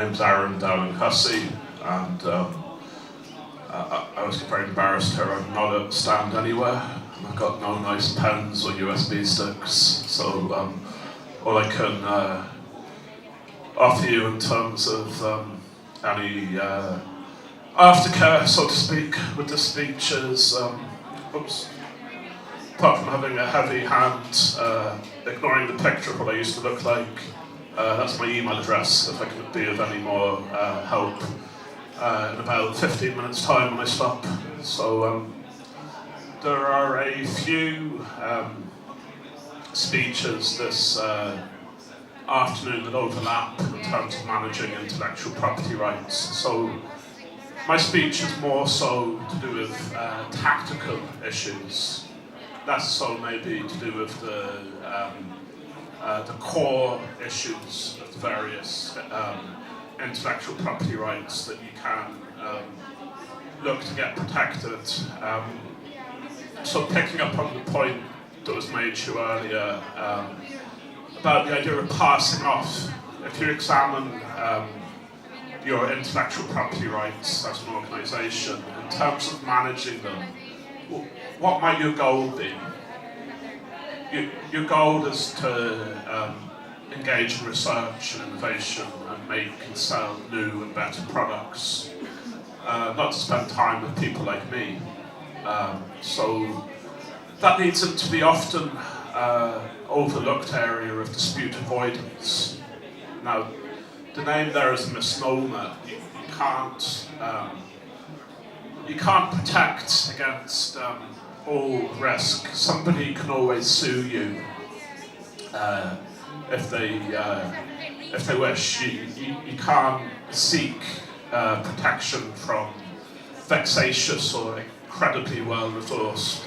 name's Arran Dowling, and I was very embarrassed here. I'm not at stand anywhere. I've got no nice pens or USB sticks, so all I can offer you in terms of any aftercare, so to speak, with this speech is, apart from having a heavy hand, ignoring the picture of what I used to look like, that's my email address if I can be of any more help in about 15 minutes time when I stop. So there are a few speeches this afternoon that overlap in terms of managing intellectual property rights. So my speech is more so to do with tactical issues, less so maybe to do with the core issues of the various intellectual property rights that you can look to get protected. So picking up on the point that was made to you earlier about the idea of passing off, if you examine your intellectual property rights as an organisation, in terms of managing them, what might your goal be? Your goal is to engage in research and innovation and make and sell new and better products, not to spend time with people like me. So that leads into the often overlooked area of dispute avoidance. Now, the name there is a misnomer. You can't protect against all risk. Somebody can always sue you if they wish. You can't seek protection from vexatious or incredibly well-resourced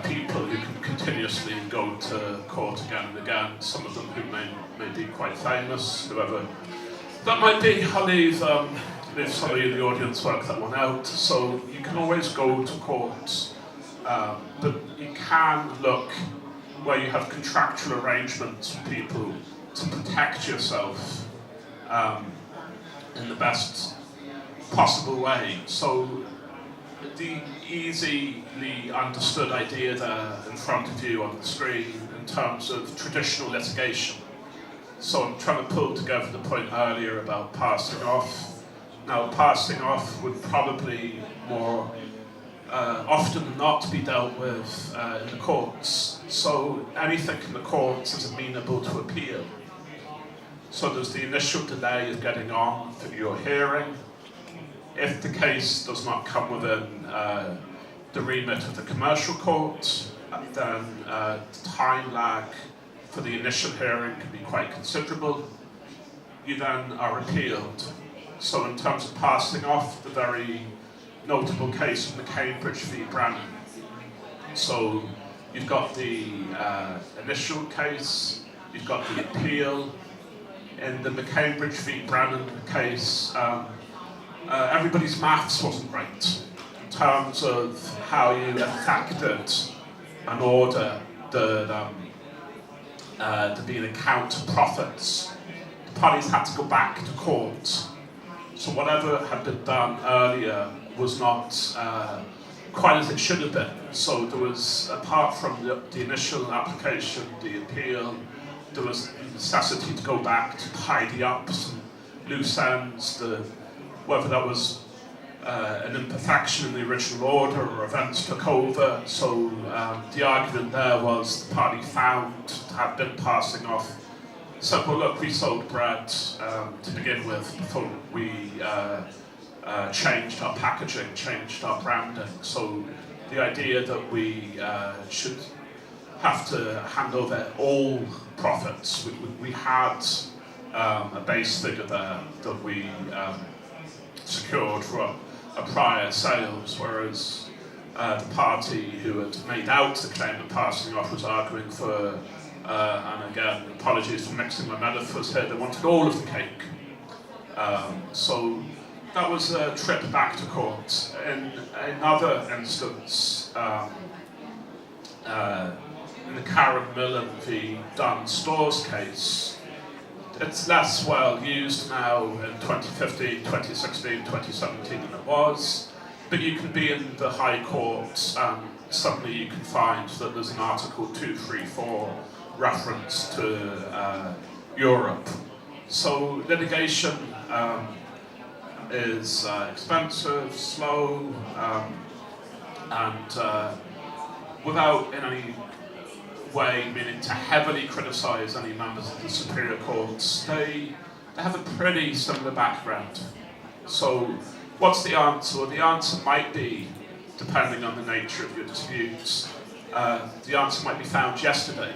people who can continuously go to court again and again, some of them who may be quite famous, whoever that might be. I'll leave some of you in the audience work that one out. So you can always go to court, but you can look where you have contractual arrangements with people to protect yourself in the best possible way. So the easily understood idea there in front of you on the screen in terms of traditional litigation. So I'm trying to pull together the point earlier about passing off. Now, passing off would probably more often than not be dealt with in the courts. So anything in the courts is amenable to appeal. So there's the initial delay of getting on for your hearing. If the case does not come within the remit of the commercial court, then the time lag for the initial hearing can be quite considerable. You then are appealed. So in terms of passing off, the very notable case of the Cambridge v. Brannan. So you've got the initial case, you've got the appeal. In the Cambridge v. Brannan case, everybody's maths wasn't right in terms of how you affected an order that to be an account of profits. The parties had to go back to court. So whatever had been done earlier was not quite as it should have been. So there was, apart from the initial application, the appeal, there was a necessity to go back to tidy up some loose ends, whether that was an imperfection in the original order or events took over. So the argument there was the party found to have been passing off said, well, look, we sold bread to begin with before we changed our packaging, changed our branding. So the idea that we should have to hand over all profits, we had a base figure there that we secured from a prior sales, whereas the party who had made out the claim of passing off was arguing for, and again, apologies for mixing my metaphors here, they wanted all of the cake. So that was a trip back to court. In another instance, in the Karen Millen v. Dunn Stores case, It's less well used now in 2015, 2016, 2017 than it was, but you can be in the High Court and suddenly you can find that there's an Article 234 reference to Europe. So litigation is expensive, slow, and without in any way meaning to heavily criticise any members of the Superior Courts, they have a pretty similar background. So what's the answer? Well, the answer might be, depending on the nature of your disputes, the answer might be found yesterday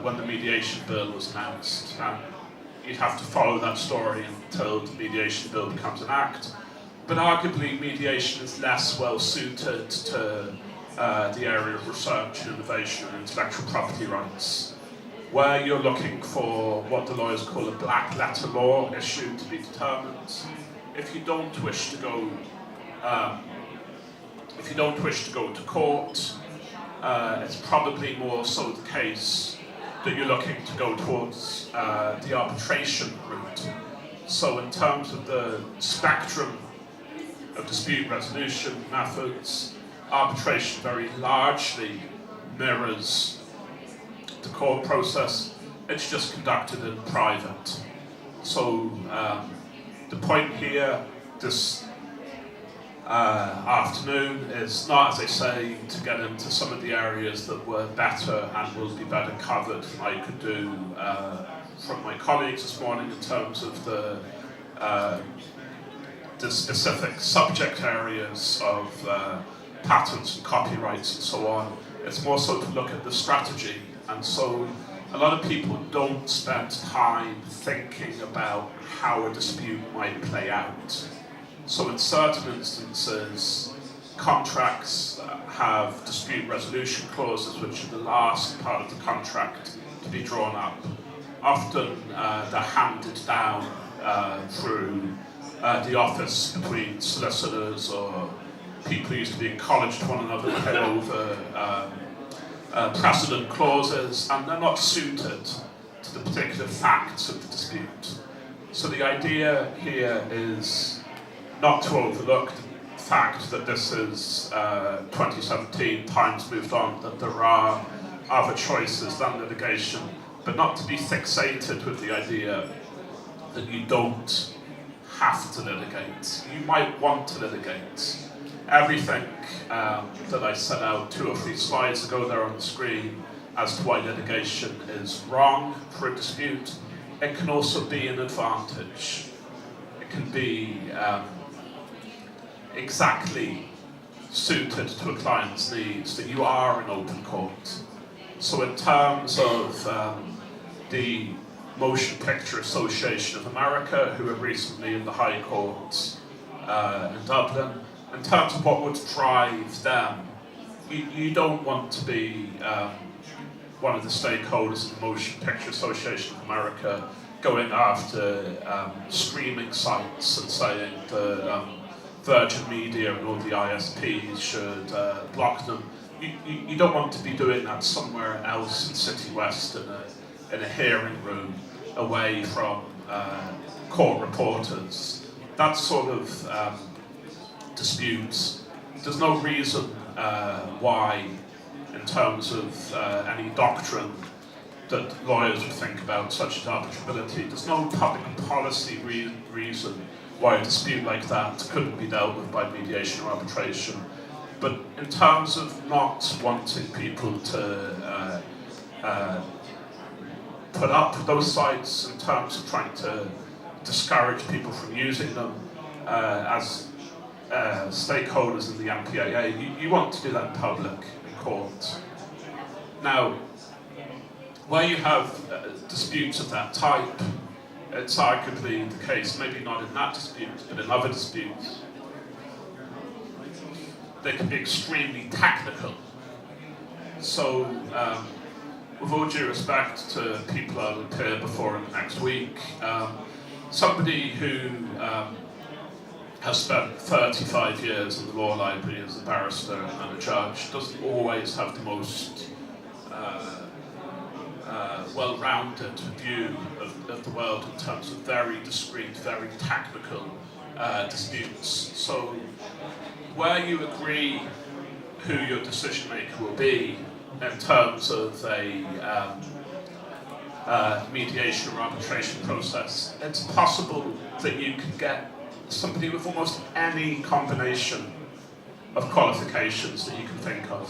when the mediation bill was announced. And you'd have to follow that story until the mediation bill becomes an act. But arguably mediation is less well suited to the area of research and innovation and intellectual property rights, where you're looking for what the lawyers call a black letter law issue to be determined. If you don't wish to go, to court, it's probably more so the case that you're looking to go towards the arbitration route. So in terms of the spectrum of dispute resolution methods, arbitration very largely mirrors the court process. It's just conducted in private. So the point here this afternoon is not, as I say, to get into some of the areas that were better and will be better covered than I could do from my colleagues this morning in terms of the specific subject areas of patents and copyrights and so on. It's more so to look at the strategy, and so a lot of people don't spend time thinking about how a dispute might play out. So in certain instances, contracts have dispute resolution clauses, which are the last part of the contract to be drawn up. Often they're handed down through the office between solicitors or people who used to be in college to one another head over precedent clauses, and they're not suited to the particular facts of the dispute. So the idea here is not to overlook the fact that this is 2017, time's moved on, that there are other choices than litigation, but not to be fixated with the idea that you don't have to litigate. You might want to litigate. Everything that I set out 2 or 3 slides ago there on the screen as to why litigation is wrong for a dispute, it can also be an advantage. It can be exactly suited to a client's needs, that you are in open court. So in terms of the Motion Picture Association of America, who were recently in the High Court in Dublin, in terms of what would drive them, you don't want to be one of the stakeholders of the Motion Picture Association of America going after streaming sites and saying the Virgin Media and all the ISPs should block them. You don't want to be doing that somewhere else in City West in a hearing room away from court reporters. That sort of disputes, there's no reason why, in terms of any doctrine that lawyers would think about such as arbitrability, there's no public policy reason why a dispute like that couldn't be dealt with by mediation or arbitration. But in terms of not wanting people to put up those sites, in terms of trying to discourage people from using them as stakeholders in the MPAA, you want to do that in public, in court. Now, where you have disputes of that type, it's arguably the case, maybe not in that dispute, but in other disputes, they can be extremely technical. So, with all due respect to people I'll appear before in the next week, somebody who has spent 35 years in the law library as a barrister and a judge doesn't always have the most well-rounded view of the world in terms of very discrete, very technical disputes. So where you agree who your decision maker will be in terms of a mediation or arbitration process, it's possible that you can get somebody with almost any combination of qualifications that you can think of.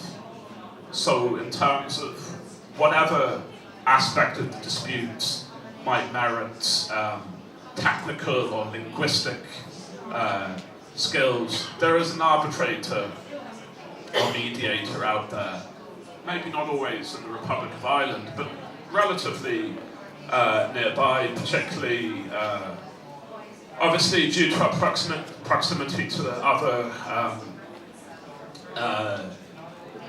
So in terms of whatever aspect of the dispute might merit technical or linguistic skills, there is an arbitrator or mediator out there, maybe not always in the Republic of Ireland, but relatively nearby, particularly obviously due to our proximity to the other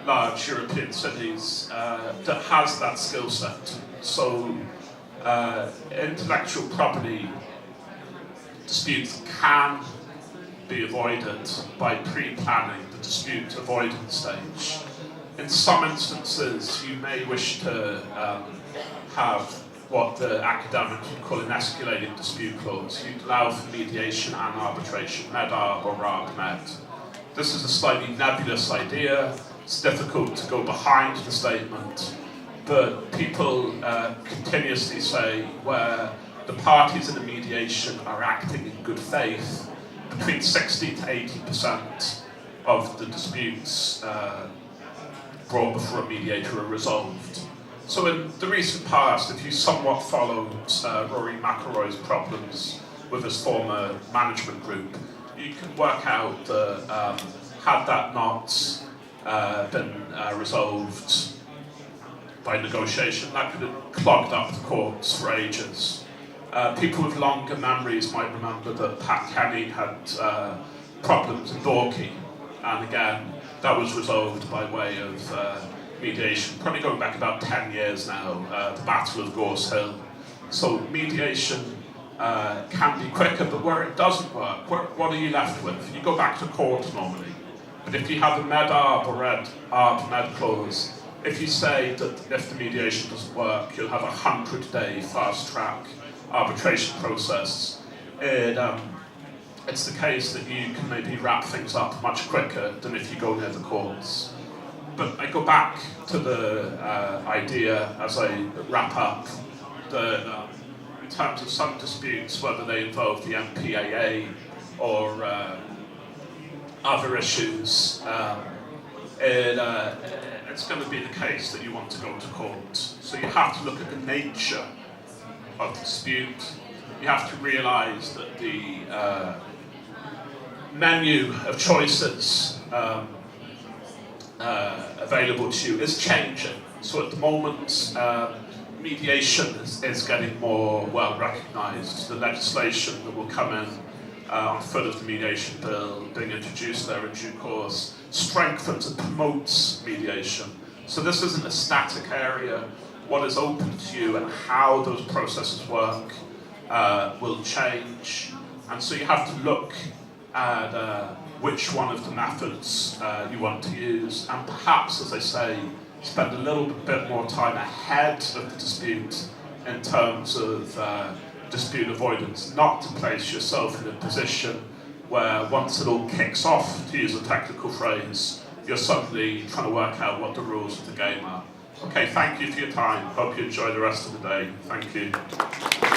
large European cities that has that skill set. So intellectual property disputes can be avoided by pre-planning the dispute avoidance stage. In some instances, you may wish to have what the academics would call an escalating dispute clause. You'd allow for mediation and arbitration, med-arb or arb-med. This is a slightly nebulous idea. It's difficult to go behind the statement, but people continuously say where the parties in a mediation are acting in good faith, between 60 to 80% of the disputes brought before a mediator are resolved. So in the recent past, if you somewhat followed Rory McIlroy's problems with his former management group, you can work out that had that not been resolved by negotiation, that could have clogged up the courts for ages. People with longer memories might remember that Pat Kenny had problems in Dorky, and again, that was resolved by way of mediation, probably going back about 10 years now, the Battle of Gorse Hill. So mediation can be quicker, but where it doesn't work, what are you left with? You go back to court normally. But if you have a med-arb or arb-med clause, if you say that if the mediation doesn't work, you'll have a 100-day fast-track arbitration process, it's the case that you can maybe wrap things up much quicker than if you go near the courts. But I go back to the idea as I wrap up that in terms of some disputes, whether they involve the MPAA or other issues, it's going to be the case that you want to go to court. So you have to look at the nature of the dispute. You have to realise that the menu of choices available to you is changing. So at the moment, mediation is getting more well recognised. The legislation that will come in on foot of the mediation bill being introduced there in due course strengthens and promotes mediation. So this isn't a static area. What is open to you and how those processes work will change. And so you have to look at which one of the methods you want to use, and perhaps, as I say, spend a little bit more time ahead of the dispute in terms of dispute avoidance, not to place yourself in a position where once it all kicks off, to use a technical phrase, you're suddenly trying to work out what the rules of the game are. Okay, thank you for your time. Hope you enjoy the rest of the day. Thank you.